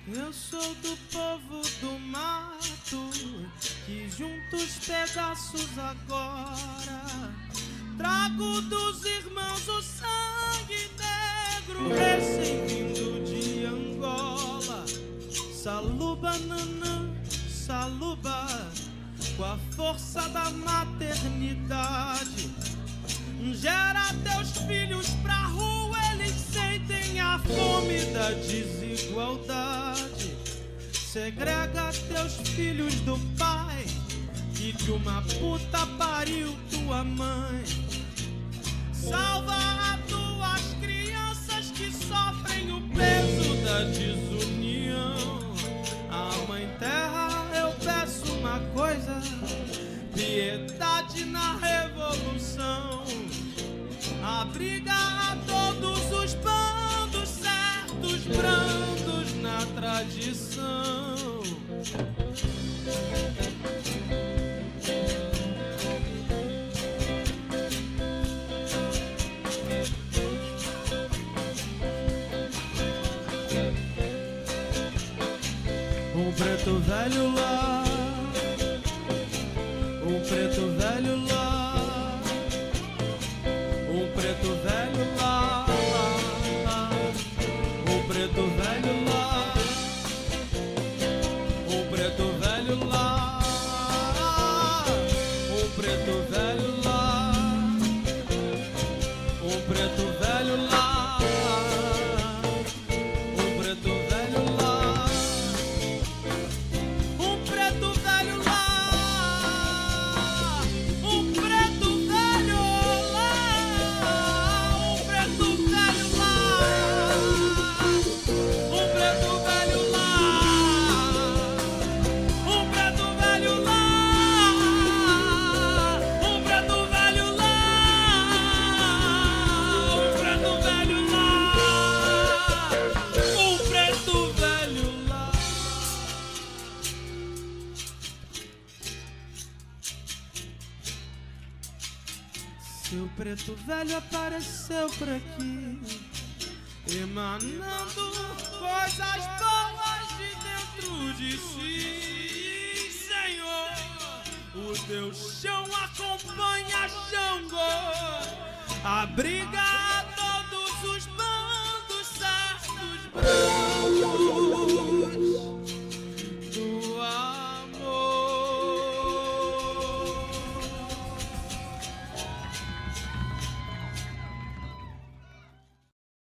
Eu sou do povo do mato, que junta os pedaços agora. Trago dos irmãos o sangue negro, recém-vindo de Angola. Saluba, nanã, saluba, com a força da maternidade. Gera teus filhos pra rua, eles sentem a fome da desigualdade. Segrega teus filhos do pai, que de uma puta pariu tua mãe. Salva as tuas crianças que sofrem o peso da desunião. À Mãe Terra eu peço uma coisa: piedade na revolução. Abriga a todos os bandos certos, brandos na tradição. Um preto velho lá, um preto velho lá, um preto velho lá, um preto velho lá, um preto velho lá, um preto velho lá, um preto velho lá. Se o preto velho apareceu por aqui, emanando coisas boas de dentro de si, Senhor, o teu chão acompanha Xangô, abriga